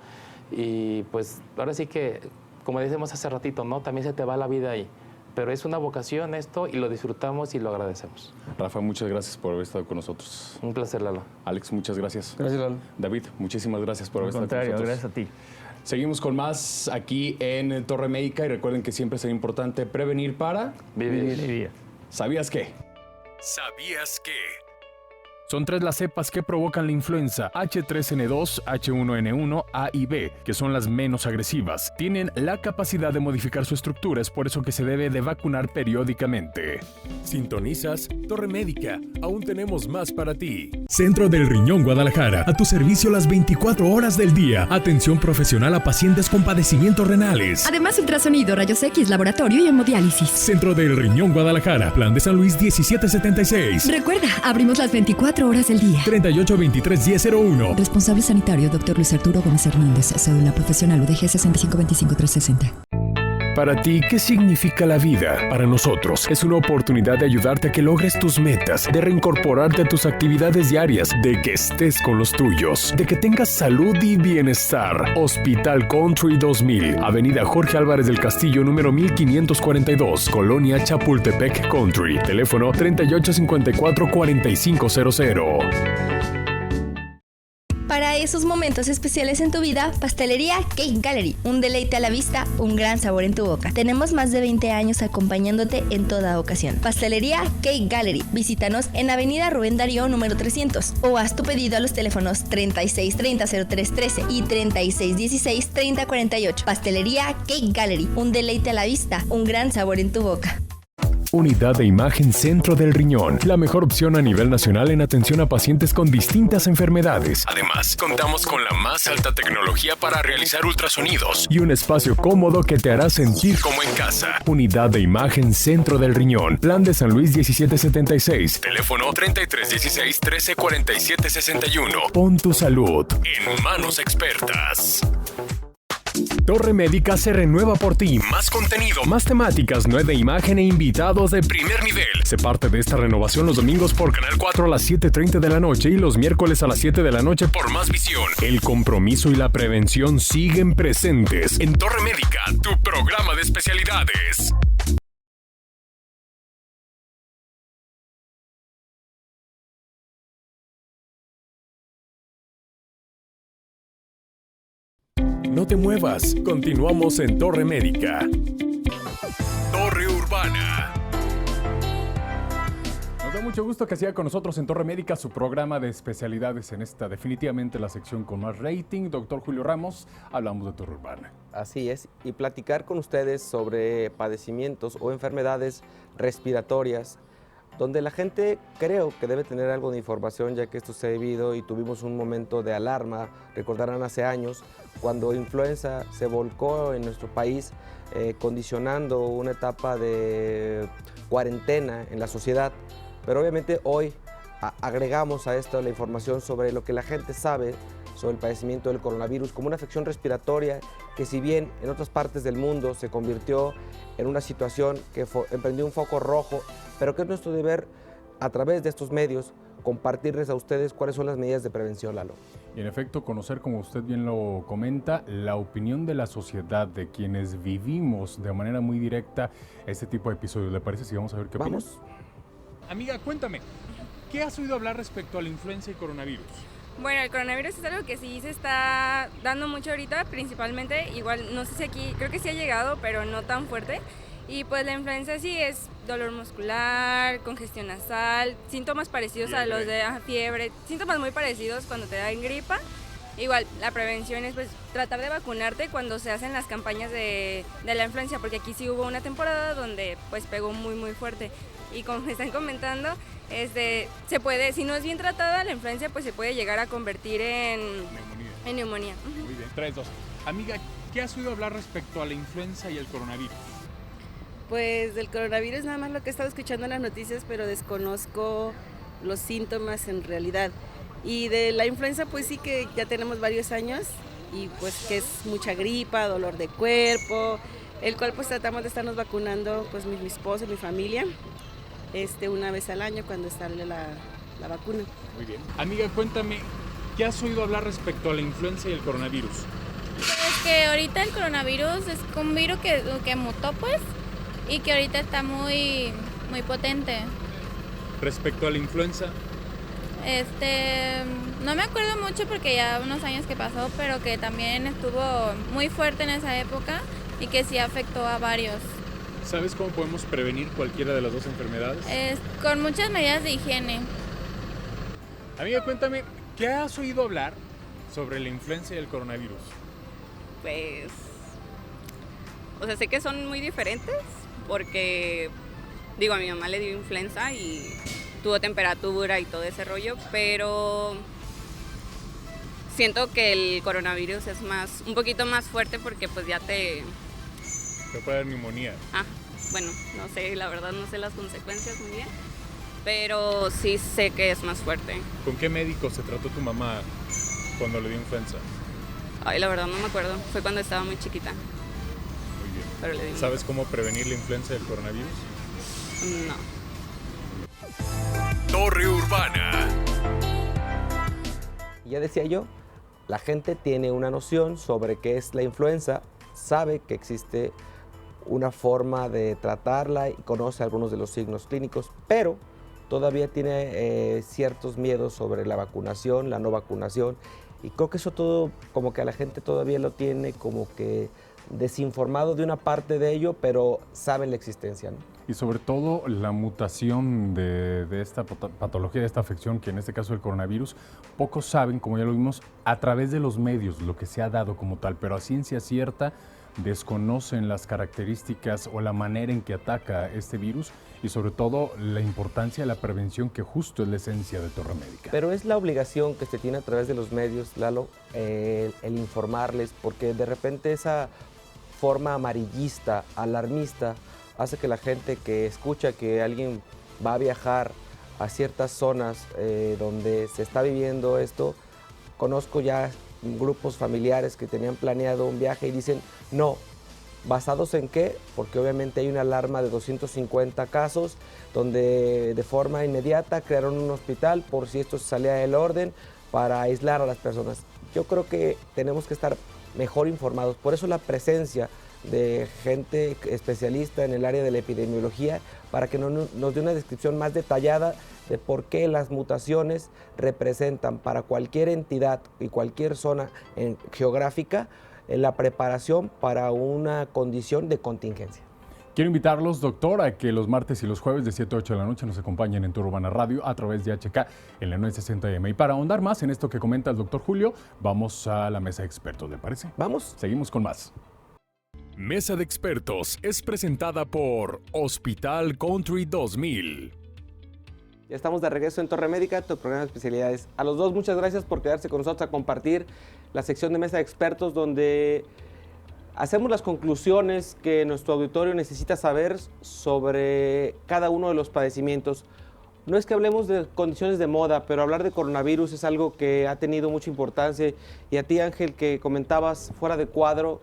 y pues ahora sí que, como decimos hace ratito, ¿no? También se te va la vida ahí. Pero es una vocación esto, y lo disfrutamos y lo agradecemos. Rafa, muchas gracias por haber estado con nosotros. Un placer, Lalo. Alex, muchas gracias. Gracias, Lalo. David, muchísimas gracias por haber estado con nosotros. Gracias a ti. Seguimos con más aquí en Torre Médica, y recuerden que siempre es importante prevenir para vivir. ¿Sabías qué? ¿Sabías qué? Son 3 las cepas que provocan la influenza: H3N2, H1N1, A y B, que son las menos agresivas. Tienen la capacidad de modificar su estructura, es por eso que se debe de vacunar periódicamente. Sintonizas Torre Médica, aún tenemos más para ti. Centro del Riñón Guadalajara, a tu servicio las 24 horas del día. Atención profesional a pacientes con padecimientos renales. Además, ultrasonido, rayos X, laboratorio y hemodiálisis. Centro del Riñón Guadalajara, Plan de San Luis 1776. Recuerda, abrimos las 24 horas del día. 3823-1001. Responsable sanitario, Dr. Luis Arturo Gómez Hernández. Cédula profesional UDG 6525360. Para ti, ¿qué significa la vida? Para nosotros, es una oportunidad de ayudarte a que logres tus metas, de reincorporarte a tus actividades diarias, de que estés con los tuyos, de que tengas salud y bienestar. Hospital Country 2000, Avenida Jorge Álvarez del Castillo, número 1542, Colonia Chapultepec Country. Teléfono 3854-4500. Para esos momentos especiales en tu vida, Pastelería Cake Gallery. Un deleite a la vista, un gran sabor en tu boca. Tenemos más de 20 años acompañándote en toda ocasión. Pastelería Cake Gallery. Visítanos en Avenida Rubén Darío, número 300. O haz tu pedido a los teléfonos 3630-0313 y 3616-3048. Pastelería Cake Gallery. Un deleite a la vista, un gran sabor en tu boca. Unidad de Imagen Centro del Riñón, la mejor opción a nivel nacional en atención a pacientes con distintas enfermedades. Además, contamos con la más alta tecnología para realizar ultrasonidos y un espacio cómodo que te hará sentir como en casa. Unidad de Imagen Centro del Riñón, Plan de San Luis 1776. Teléfono 3316-134761. Pon tu salud en manos expertas. Torre Médica se renueva por ti. Más contenido, más temáticas, 9 imagen e invitados de primer nivel. Se parte de esta renovación los domingos por Canal 4 a las 7:30 de la noche y los miércoles a las 7 de la noche por Más Visión. El compromiso y la prevención siguen presentes en Torre Médica, tu programa de especialidades. No te muevas, continuamos en Torre Médica. Torre Urbana. Nos da mucho gusto que siga con nosotros en Torre Médica, su programa de especialidades en esta, definitivamente la sección con más rating. Doctor Julio Ramos, hablamos de Torre Urbana. Así es, y platicar con ustedes sobre padecimientos o enfermedades respiratorias donde la gente creo que debe tener algo de información, ya que esto se ha vivido y tuvimos un momento de alarma, recordarán hace años, cuando influenza se volcó en nuestro país, condicionando una etapa de cuarentena en la sociedad, pero obviamente hoy agregamos a esto la información sobre lo que la gente sabe sobre el padecimiento del coronavirus como una afección respiratoria que, si bien en otras partes del mundo se convirtió en una situación que emprendió un foco rojo, pero que es nuestro deber a través de estos medios compartirles a ustedes cuáles son las medidas de prevención, Lalo. Y en efecto, conocer, como usted bien lo comenta, la opinión de la sociedad, de quienes vivimos de manera muy directa este tipo de episodios. ¿Le parece si vamos a ver qué opinas? Vamos. Amiga, cuéntame, ¿qué has oído hablar respecto a la influenza y coronavirus? Bueno, el coronavirus es algo que sí se está dando mucho ahorita, principalmente, igual, no sé si aquí, creo que sí ha llegado, pero no tan fuerte. Y pues la influenza sí es dolor muscular, congestión nasal, síntomas parecidos a los de fiebre, síntomas muy parecidos cuando te dan gripa. Igual, la prevención es pues tratar de vacunarte cuando se hacen las campañas de la influenza, porque aquí sí hubo una temporada donde pues pegó muy fuerte. Y como me están comentando, se puede, si no es bien tratada la influenza, pues se puede llegar a convertir en neumonía. Muy bien, 3, 2. Amiga, ¿qué has oído hablar respecto a la influenza y el coronavirus? Pues del coronavirus nada más lo que he estado escuchando en las noticias, pero desconozco los síntomas en realidad. Y de la influenza pues sí que ya tenemos varios años y pues que es mucha gripa, dolor de cuerpo, el cual pues tratamos de estarnos vacunando pues mi esposo, mi familia, una vez al año cuando sale la vacuna. Muy bien. Amiga, cuéntame, ¿qué has oído hablar respecto a la influenza y el coronavirus? Pues que ahorita el coronavirus es un virus que mutó pues y que ahorita está muy potente. Respecto a la influenza. No me acuerdo mucho porque ya unos años que pasó, pero que también estuvo muy fuerte en esa época y que sí afectó a varios. ¿Sabes cómo podemos prevenir cualquiera de las dos enfermedades? Con muchas medidas de higiene. Amiga, cuéntame, ¿qué has oído hablar sobre la influenza y el coronavirus? Pues, o sea, sé que son muy diferentes porque, a mi mamá le dio influenza y tuvo temperatura y todo ese rollo, pero siento que el coronavirus es un poquito más fuerte porque pues ya te puede dar neumonía. Bueno, no sé, la verdad no sé las consecuencias muy bien, pero sí sé que es más fuerte. ¿Con qué médico se trató tu mamá cuando le dio influenza? Ay, la verdad no me acuerdo, fue cuando estaba muy chiquita. Muy bien. Pero le dio. ¿Sabes cómo prevenir la influenza y el coronavirus? No. Torre Urbana. Ya decía yo, la gente tiene una noción sobre qué es la influenza, sabe que existe una forma de tratarla y conoce algunos de los signos clínicos, pero todavía tiene ciertos miedos sobre la vacunación, la no vacunación, y creo que eso todo como que a la gente todavía lo tiene como que desinformado de una parte de ello, pero saben la existencia, ¿no? Y sobre todo la mutación de esta patología, de esta afección, que en este caso el coronavirus, pocos saben, como ya lo vimos, a través de los medios, lo que se ha dado como tal, pero a ciencia cierta desconocen las características o la manera en que ataca este virus y sobre todo la importancia de la prevención, que justo es la esencia de Torre Médica. Pero es la obligación que se tiene a través de los medios, Lalo, el informarles, porque de repente esa forma amarillista, alarmista, hace que la gente que escucha que alguien va a viajar a ciertas zonas donde se está viviendo esto, conozco ya grupos familiares que tenían planeado un viaje y dicen, no, ¿basados en qué? Porque obviamente hay una alarma de 250 casos donde de forma inmediata crearon un hospital por si esto se salía del orden para aislar a las personas. Yo creo que tenemos que estar mejor informados, por eso la presencia de gente especialista en el área de la epidemiología para que nos dé una descripción más detallada de por qué las mutaciones representan para cualquier entidad y cualquier zona geográfica la preparación para una condición de contingencia. Quiero invitarlos, doctor, a que los martes y los jueves de 7 a 8 de la noche nos acompañen en Torre Urbana Radio a través de HK en la 960M. Y para ahondar más en esto que comenta el doctor Julio, vamos a la mesa de expertos, ¿le parece? Vamos. Seguimos con más. Mesa de Expertos es presentada por Hospital Country 2000. Ya estamos de regreso en Torre Médica, tu programa de especialidades. A los dos, muchas gracias por quedarse con nosotros a compartir la sección de Mesa de Expertos, donde hacemos las conclusiones que nuestro auditorio necesita saber sobre cada uno de los padecimientos. No es que hablemos de condiciones de moda, pero hablar de coronavirus es algo que ha tenido mucha importancia. Y a ti, Ángel, que comentabas fuera de cuadro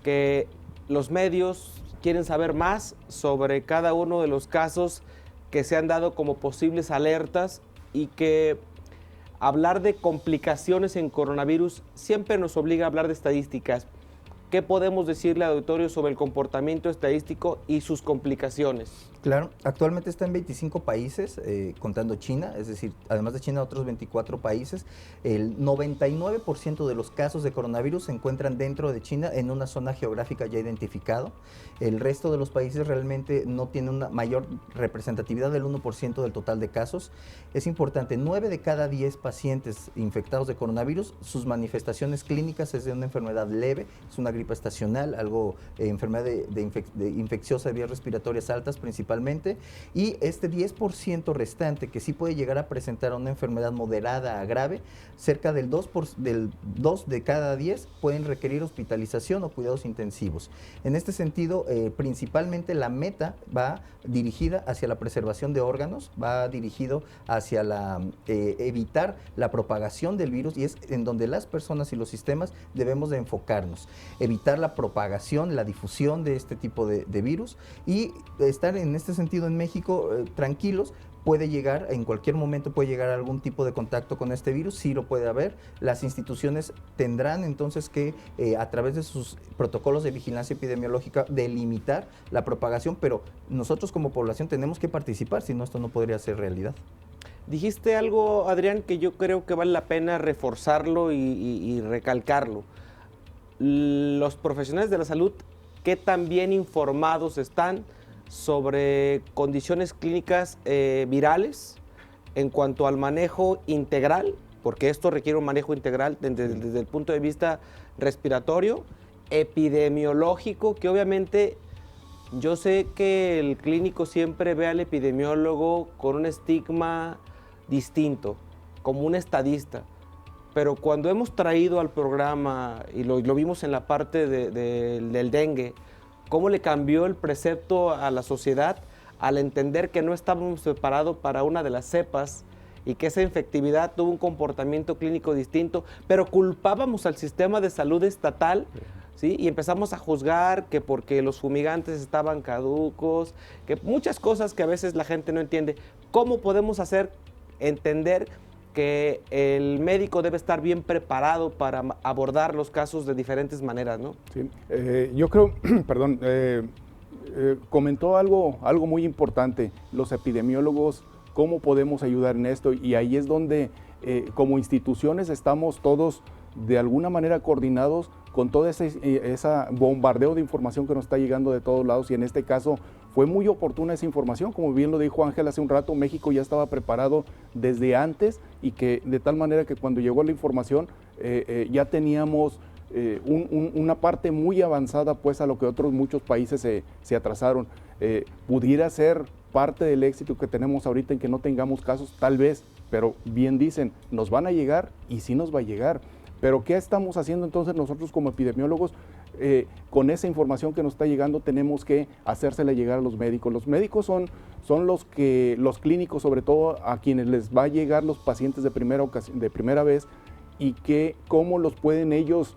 que los medios quieren saber más sobre cada uno de los casos que se han dado como posibles alertas, y que hablar de complicaciones en coronavirus siempre nos obliga a hablar de estadísticas. ¿Qué podemos decirle al auditorio sobre el comportamiento estadístico y sus complicaciones? Claro, actualmente está en 25 países, contando China, es decir, además de China, otros 24 países. El 99% de los casos de coronavirus se encuentran dentro de China, en una zona geográfica ya identificado. El resto de los países realmente no tiene una mayor representatividad del 1% del total de casos. Es importante, 9 de cada 10 pacientes infectados de coronavirus, sus manifestaciones clínicas es de una enfermedad leve, es una gripe estacional, enfermedad infecciosa de vías respiratorias altas principalmente, y este 10% restante que sí puede llegar a presentar una enfermedad moderada a grave, cerca del 2 de cada 10 pueden requerir hospitalización o cuidados intensivos. En este sentido, principalmente la meta va dirigida hacia la preservación de órganos, va dirigido hacia evitar la propagación del virus, y es en donde las personas y los sistemas debemos de enfocarnos. Evitar la propagación, la difusión de este tipo de virus, y estar en este sentido en México tranquilos. Puede llegar, en cualquier momento puede llegar algún tipo de contacto con este virus, sí lo puede haber. Las instituciones tendrán entonces que, a través de sus protocolos de vigilancia epidemiológica, delimitar la propagación, pero nosotros como población tenemos que participar, si no, esto no podría ser realidad. Dijiste algo, Adrián, que yo creo que vale la pena reforzarlo y recalcarlo. Los profesionales de la salud, ¿qué tan bien informados están sobre condiciones clínicas virales en cuanto al manejo integral? Porque esto requiere un manejo integral desde el punto de vista respiratorio, epidemiológico, que obviamente yo sé que el clínico siempre ve al epidemiólogo con un estigma distinto, como un estadista. Pero cuando hemos traído al programa, y lo vimos en la parte del dengue, cómo le cambió el precepto a la sociedad al entender que no estábamos preparados para una de las cepas y que esa infectividad tuvo un comportamiento clínico distinto, pero culpábamos al sistema de salud estatal, ¿sí? Y empezamos a juzgar que porque los fumigantes estaban caducos, que muchas cosas que a veces la gente no entiende. ¿Cómo podemos hacer entender que el médico debe estar bien preparado para abordar los casos de diferentes maneras, ¿no? Sí, yo creo, perdón, comentó algo muy importante, los epidemiólogos, cómo podemos ayudar en esto, y ahí es donde como instituciones estamos todos de alguna manera coordinados con todo ese bombardeo de información que nos está llegando de todos lados, y en este caso fue muy oportuna esa información. Como bien lo dijo Ángel hace un rato, México ya estaba preparado desde antes, y que de tal manera que cuando llegó la información ya teníamos una parte muy avanzada, pues, a lo que muchos países se atrasaron. Pudiera ser parte del éxito que tenemos ahorita en que no tengamos casos, tal vez, pero bien dicen, nos van a llegar, y sí nos va a llegar. Pero ¿qué estamos haciendo entonces nosotros como epidemiólogos? Con esa información que nos está llegando tenemos que hacérsela llegar a los médicos. Los médicos son los clínicos, sobre todo, a quienes les va a llegar los pacientes de primera vez, y cómo los pueden ellos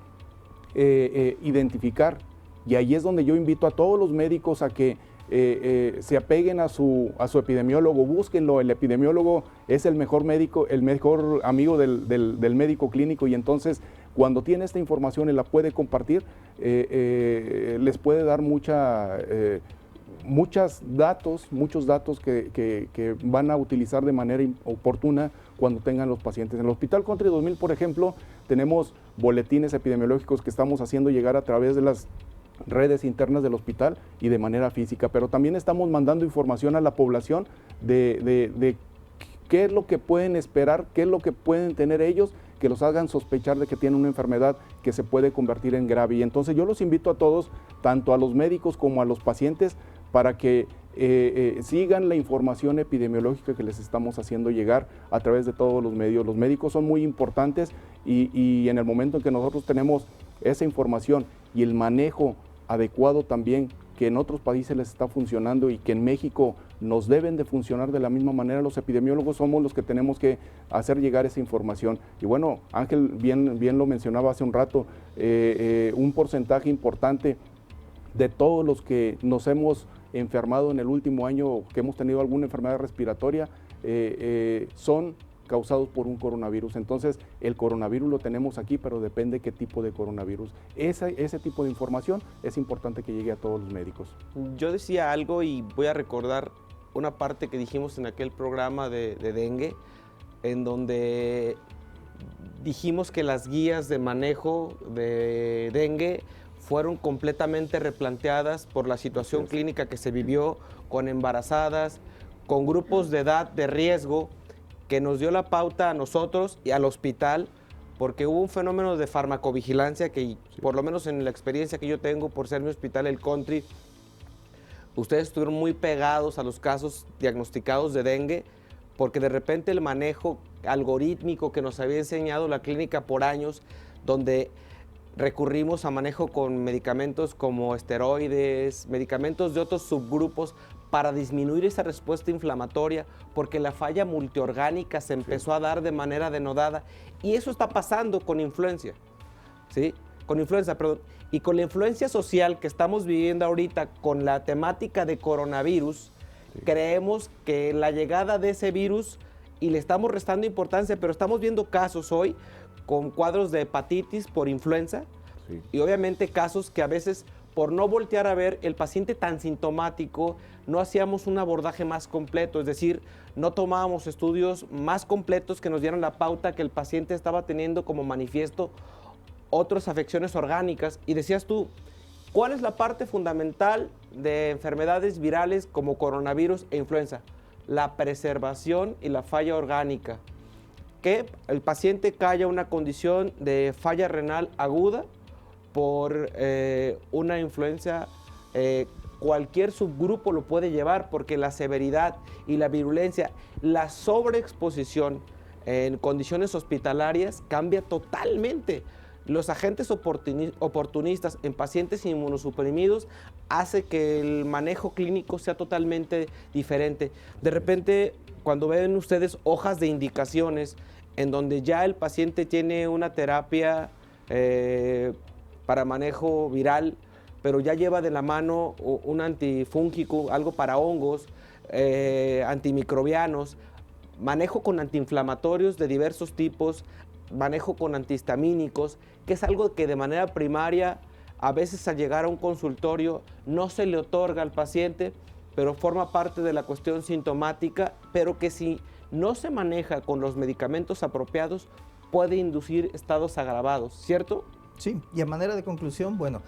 identificar. Y ahí es donde yo invito a todos los médicos a que se apeguen a su epidemiólogo, búsquenlo. El epidemiólogo es el mejor médico, el mejor amigo del médico clínico, y entonces cuando tiene esta información y la puede compartir, les puede dar muchos datos que van a utilizar de manera oportuna cuando tengan los pacientes. En el Hospital Country 2000, por ejemplo, tenemos boletines epidemiológicos que estamos haciendo llegar a través de las redes internas del hospital y de manera física, pero también estamos mandando información a la población de qué es lo que pueden esperar, qué es lo que pueden tener ellos, que los hagan sospechar de que tienen una enfermedad que se puede convertir en grave. Y entonces yo los invito a todos, tanto a los médicos como a los pacientes, para que sigan la información epidemiológica que les estamos haciendo llegar a través de todos los medios. Los médicos son muy importantes y en el momento en que nosotros tenemos esa información y el manejo adecuado también, que en otros países les está funcionando y que en México nos deben de funcionar de la misma manera, los epidemiólogos somos los que tenemos que hacer llegar esa información. Y bueno, Ángel bien lo mencionaba hace un rato, un porcentaje importante de todos los que nos hemos enfermado en el último año, que hemos tenido alguna enfermedad respiratoria, son causados por un coronavirus. Entonces, el coronavirus lo tenemos aquí, pero depende qué tipo de coronavirus. Ese tipo de información es importante que llegue a todos los médicos. Yo decía algo y voy a recordar una parte que dijimos en aquel programa de dengue, en donde dijimos que las guías de manejo de dengue fueron completamente replanteadas por la situación clínica que se vivió con embarazadas, con grupos de edad de riesgo, que nos dio la pauta a nosotros y al hospital, porque hubo un fenómeno de farmacovigilancia que, por lo menos en la experiencia que yo tengo por ser mi hospital, el Country, ustedes estuvieron muy pegados a los casos diagnosticados de dengue, porque de repente el manejo algorítmico que nos había enseñado la clínica por años, donde recurrimos a manejo con medicamentos como esteroides, medicamentos de otros subgrupos para disminuir esa respuesta inflamatoria, porque la falla multiorgánica se empezó a dar de manera denodada. Y eso está pasando con influenza, ¿sí? Con influenza, perdón. Y con la influencia social que estamos viviendo ahorita con la temática de coronavirus, creemos que la llegada de ese virus, y le estamos restando importancia, pero estamos viendo casos hoy con cuadros de hepatitis por influenza, y obviamente casos que a veces, por no voltear a ver el paciente tan sintomático, no hacíamos un abordaje más completo, es decir, no tomábamos estudios más completos que nos dieran la pauta que el paciente estaba teniendo como manifiesto otras afecciones orgánicas. Y decías tú, ¿cuál es la parte fundamental de enfermedades virales como coronavirus e influenza? La preservación y la falla orgánica. Que el paciente caiga una condición de falla renal aguda por una influenza, cualquier subgrupo lo puede llevar, porque la severidad y la virulencia, la sobreexposición en condiciones hospitalarias cambia totalmente. Los agentes oportunistas en pacientes inmunosuprimidos hace que el manejo clínico sea totalmente diferente. De repente, cuando ven ustedes hojas de indicaciones en donde ya el paciente tiene una terapia para manejo viral, pero ya lleva de la mano un antifúngico, algo para hongos, antimicrobianos, manejo con antiinflamatorios de diversos tipos, manejo con antihistamínicos, que es algo que de manera primaria, a veces al llegar a un consultorio, no se le otorga al paciente, pero forma parte de la cuestión sintomática, pero que si no se maneja con los medicamentos apropiados, puede inducir estados agravados, ¿cierto? Sí, y a manera de conclusión, bueno,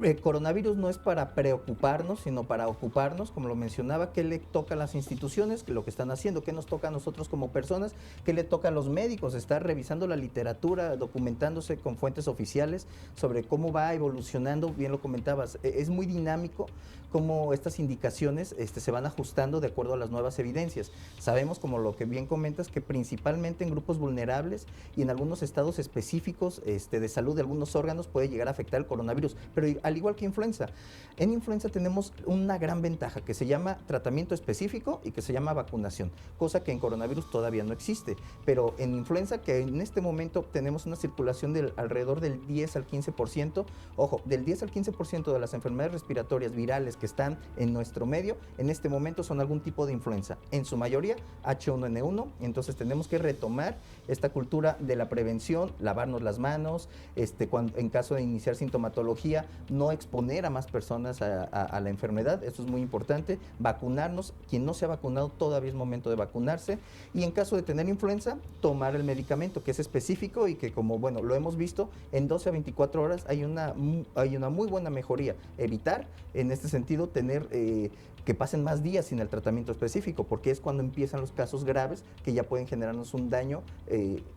el coronavirus no es para preocuparnos, sino para ocuparnos, como lo mencionaba, qué le toca a las instituciones, lo que están haciendo, qué nos toca a nosotros como personas, qué le toca a los médicos, estar revisando la literatura, documentándose con fuentes oficiales sobre cómo va evolucionando, bien lo comentabas, es muy dinámico cómo estas indicaciones se van ajustando de acuerdo a las nuevas evidencias. Sabemos, como lo que bien comentas, que principalmente en grupos vulnerables y en algunos estados específicos de salud de algunos órganos puede llegar a afectar el coronavirus, pero al igual que influenza. En influenza tenemos una gran ventaja que se llama tratamiento específico y que se llama vacunación, cosa que en coronavirus todavía no existe, pero en influenza, que en este momento tenemos una circulación del alrededor del 10 al 15%, ojo, del 10 al 15% de las enfermedades respiratorias virales que están en nuestro medio, en este momento son algún tipo de influenza, en su mayoría H1N1, entonces tenemos que retomar esta cultura de la prevención, lavarnos las manos, en caso de iniciar sintomatología, no exponer a más personas a la enfermedad, eso es muy importante, vacunarnos, quien no se ha vacunado todavía es momento de vacunarse, y en caso de tener influenza, tomar el medicamento que es específico y que, como bueno, lo hemos visto, en 12 a 24 horas hay una muy buena mejoría. Evitar, en este sentido, tener que pasen más días sin el tratamiento específico, porque es cuando empiezan los casos graves que ya pueden generarnos un daño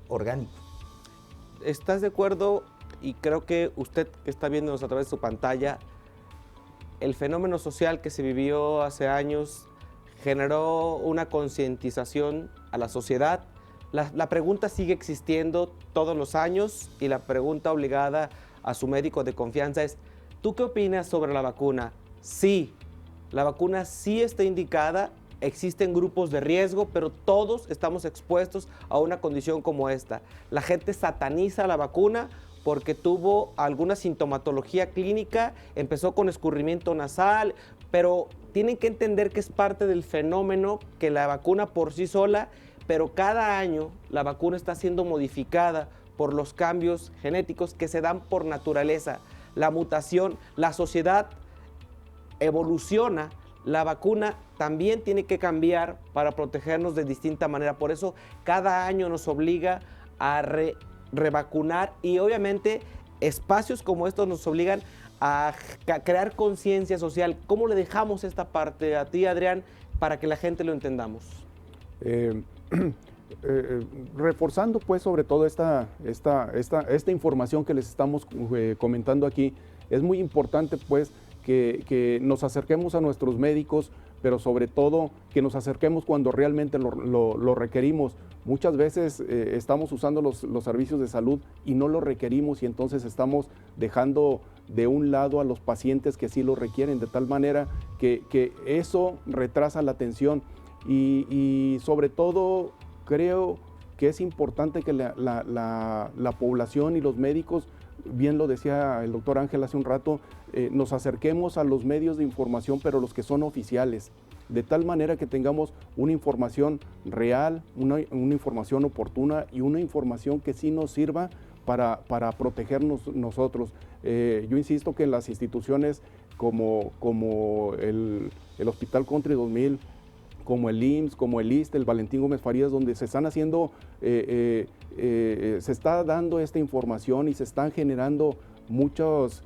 orgánico. ¿Estás de acuerdo? Y creo que usted que está viéndonos a través de su pantalla el fenómeno social que se vivió hace años generó una concientización a la sociedad. La pregunta sigue existiendo todos los años y la pregunta obligada a su médico de confianza es, ¿tú qué opinas sobre la vacuna? Sí, la vacuna sí está indicada, existen grupos de riesgo, pero todos estamos expuestos a una condición como esta. La gente sataniza la vacuna porque tuvo alguna sintomatología clínica, empezó con escurrimiento nasal, pero tienen que entender que es parte del fenómeno, que la vacuna por sí sola, pero cada año la vacuna está siendo modificada por los cambios genéticos que se dan por naturaleza. La mutación, la sociedad evoluciona, la vacuna también tiene que cambiar para protegernos de distinta manera. Por eso cada año nos obliga a revacunar y obviamente espacios como estos nos obligan a crear conciencia social. ¿Cómo le dejamos esta parte a ti, Adrián, para que la gente lo entendamos? Reforzando pues sobre todo esta información que les estamos comentando aquí, es muy importante pues que nos acerquemos a nuestros médicos, pero sobre todo que nos acerquemos cuando realmente lo requerimos. Muchas veces estamos usando los servicios de salud y no lo requerimos y entonces estamos dejando de un lado a los pacientes que sí lo requieren, de tal manera que eso retrasa la atención y sobre todo creo que es importante que la población y los médicos, bien lo decía el doctor Ángel hace un rato, nos acerquemos a los medios de información, pero los que son oficiales, de tal manera que tengamos una información real, una información oportuna y una información que sí nos sirva para protegernos nosotros. Yo insisto que en las instituciones como el Hospital Country 2000, como el IMSS, como el ISSSTE, el Valentín Gómez Farías, donde se están haciendo, se está dando esta información y se están generando muchos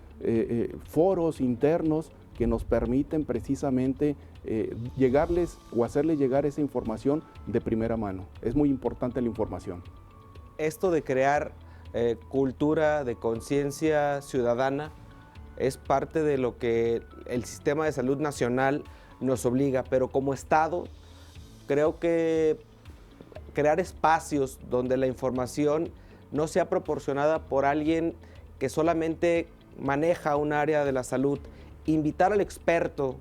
foros internos que nos permiten precisamente llegarles o hacerles llegar esa información de primera mano. Es muy importante la información. Esto de crear cultura de conciencia ciudadana es parte de lo que el sistema de salud nacional nos obliga, pero como Estado creo que crear espacios donde la información no sea proporcionada por alguien que solamente maneja un área de la salud, invitar al experto,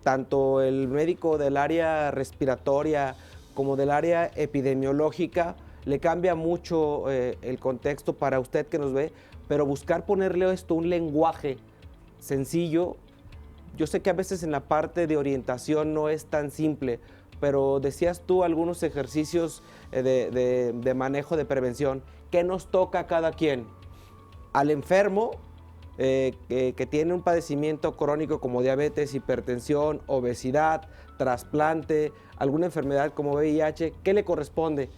tanto el médico del área respiratoria como del área epidemiológica, le cambia mucho el contexto para usted que nos ve, pero buscar ponerle esto un lenguaje sencillo. Yo sé que a veces en la parte de orientación no es tan simple, pero decías tú algunos ejercicios de manejo de prevención. ¿Qué nos toca a cada quien? Al enfermo que tiene un padecimiento crónico como diabetes, hipertensión, obesidad, trasplante, alguna enfermedad como VIH, ¿qué le corresponde?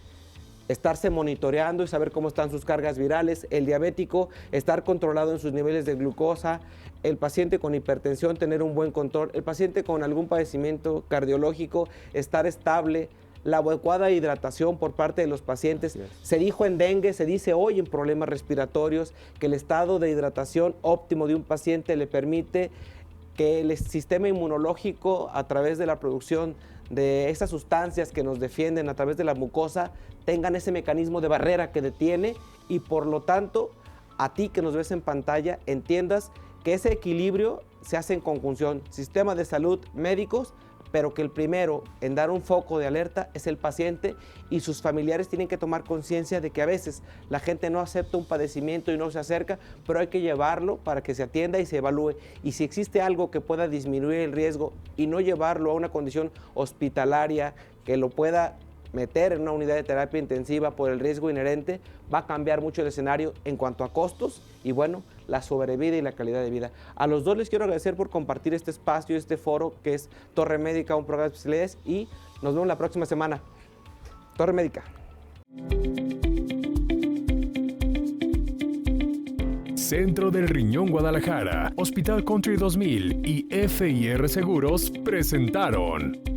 Estarse monitoreando y saber cómo están sus cargas virales. El diabético, estar controlado en sus niveles de glucosa. El paciente con hipertensión, tener un buen control. El paciente con algún padecimiento cardiológico, estar estable. La adecuada hidratación por parte de los pacientes. Yes. Se dijo en dengue, se dice hoy en problemas respiratorios que el estado de hidratación óptimo de un paciente le permite que el sistema inmunológico, a través de la producción de esas sustancias que nos defienden a través de la mucosa, tengan ese mecanismo de barrera que detiene y por lo tanto, a ti que nos ves en pantalla, entiendas que ese equilibrio se hace en conjunción, sistema de salud, médicos, pero que el primero en dar un foco de alerta es el paciente y sus familiares tienen que tomar conciencia de que a veces la gente no acepta un padecimiento y no se acerca, pero hay que llevarlo para que se atienda y se evalúe. Y si existe algo que pueda disminuir el riesgo y no llevarlo a una condición hospitalaria que lo pueda meter en una unidad de terapia intensiva por el riesgo inherente, va a cambiar mucho el escenario en cuanto a costos y bueno, la sobrevida y la calidad de vida. A los dos les quiero agradecer por compartir este espacio, este foro que es Torre Médica, un programa de especialidades y nos vemos la próxima semana. Torre Médica. Centro del Riñón Guadalajara, Hospital Country 2000 y FIR Seguros presentaron